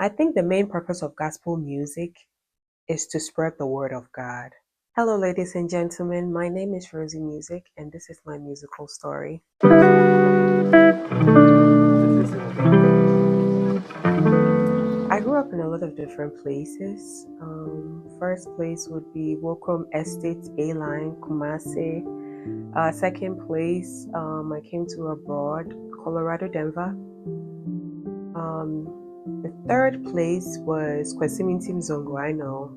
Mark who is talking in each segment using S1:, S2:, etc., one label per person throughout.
S1: I think the main purpose of gospel music is to spread the word of God. Hello, ladies and gentlemen. My name is Rosey Musiq, and this is my musical story. I grew up in a lot of different places. First place would be Wokom Estate, A-Line, Kumasi. Second place, I came to abroad, Colorado, Denver. The third place was Kwesimintim Zongo, I know,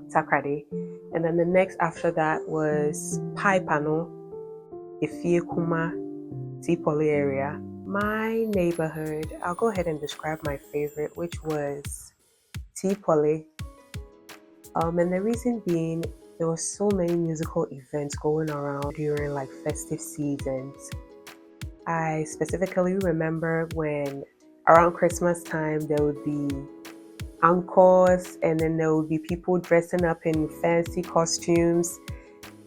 S1: Takrade. And then the next after that was Paipano, Ifie Kuma, Tipoli area. My neighborhood, I'll go ahead and describe my favorite, which was Tipoli. And the reason being, there were so many musical events going around during like festive seasons. I specifically remember when around Christmas time there would be encores, and then there would be people dressing up in fancy costumes,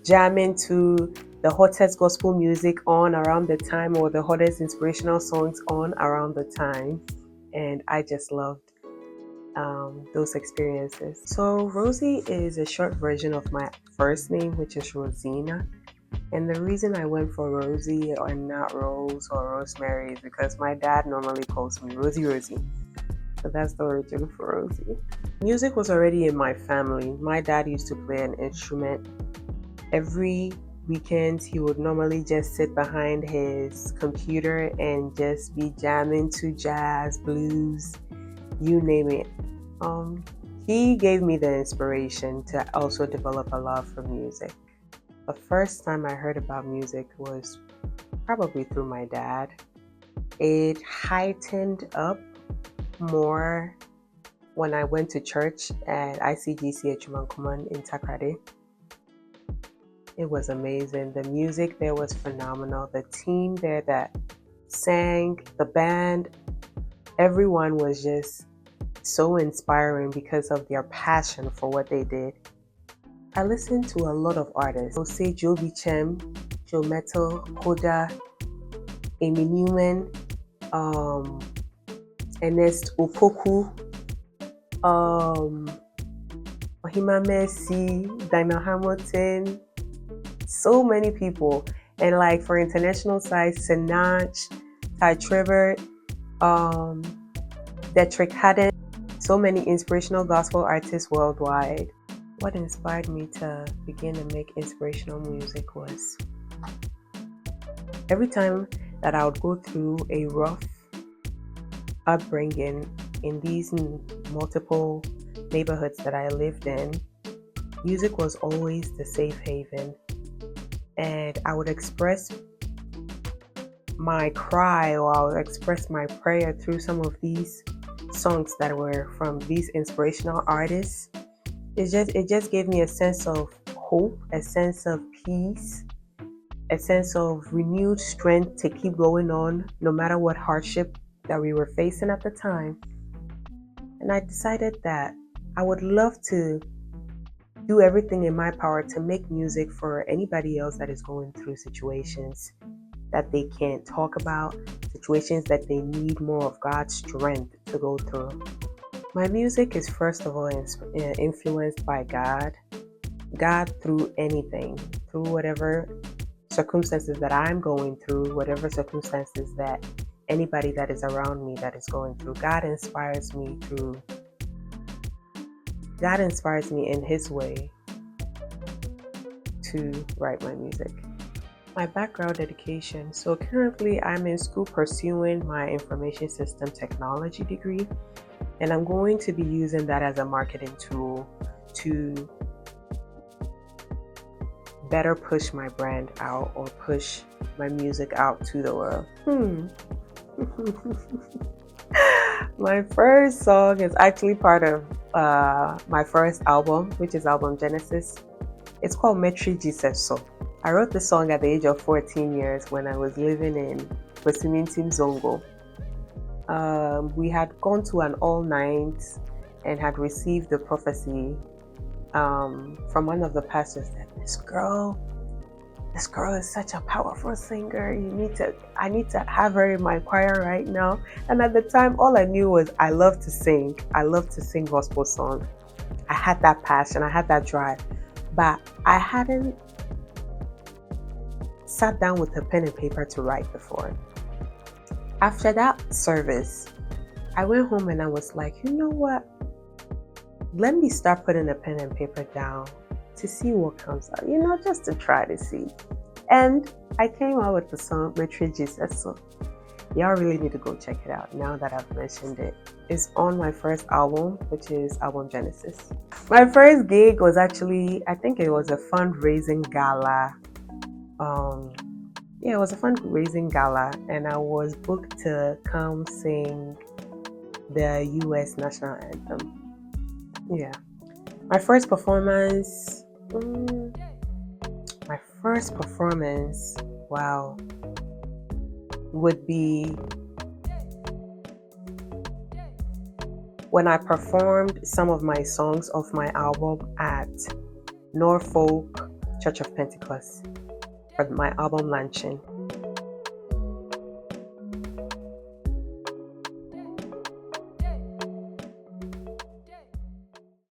S1: jamming to the hottest gospel music on around the time, or the hottest inspirational songs on around the time. And I just loved those experiences. So Rosey is a short version of my first name, which is Rosina. And the reason I went for Rosey and not Rose or Rosemary is because my dad normally calls me Rosey. So that's the origin for Rosey. Music was already in my family. My dad used to play an instrument. Every weekend, he would normally just sit behind his computer and just be jamming to jazz, blues, you name it. He gave me the inspiration to also develop a love for music. The first time I heard about music was probably through my dad. It heightened up more when I went to church at ICGC at Chumankuman in Takrade. It was amazing. The music there was phenomenal. The team there that sang, the band, everyone was just so inspiring because of their passion for what they did. I listened to a lot of artists. I'll say Joe Bichem, Joe Metal, Koda, Amy Newman, Ernest Opoku, Ohima Messi, Daniel Hamilton, so many people. And like for international size, Sinach, Ty Trevor, Detrick Haddon, so many inspirational gospel artists worldwide. What inspired me to begin to make inspirational music was every time that I would go through a rough upbringing in these multiple neighborhoods that I lived in, music was always the safe haven. And I would express my cry, or I would express my prayer through some of these songs that were from these inspirational artists. It just gave me a sense of hope, a sense of peace, a sense of renewed strength to keep going on no matter what hardship that we were facing at the time. And I decided that I would love to do everything in my power to make music for anybody else that is going through situations that they can't talk about, situations that they need more of God's strength to go through. My music is first of all influenced by God through anything, through whatever circumstances that I'm going through, whatever circumstances that anybody that is around me that is going through. God inspires me in His way to write my music. My background education. So currently I'm in school pursuing my information system technology degree. And I'm going to be using that as a marketing tool to better push my brand out or push my music out to the world. My first song is actually part of my first album, which is album Genesis. It's called Metri Jesus. I wrote the song at the age of 14 years when I was living in Kwesimintim Zongo. We had gone to an all-night and had received the prophecy from one of the pastors that this girl this girl is such a powerful singer. I need to have her in my choir right now. And at the time, all I knew was I love to sing. I love to sing gospel songs. I had that passion, I had that drive, but I hadn't sat down with a pen and paper to write before. After that service, I went home and I was like, you know what? Let me start putting a pen and paper down to see what comes out, just to try to see. And I came out with the song Metri Jesus. So y'all really need to go check it out now that I've mentioned it. It's on my first album, which is album Genesis. My first gig was actually, I think it was a fundraising gala. It was a fundraising gala, and I was booked to come sing the US national anthem. Yeah. My first performance, wow, would be when I performed some of my songs off my album at Norfolk Church of Pentecost for my album launching.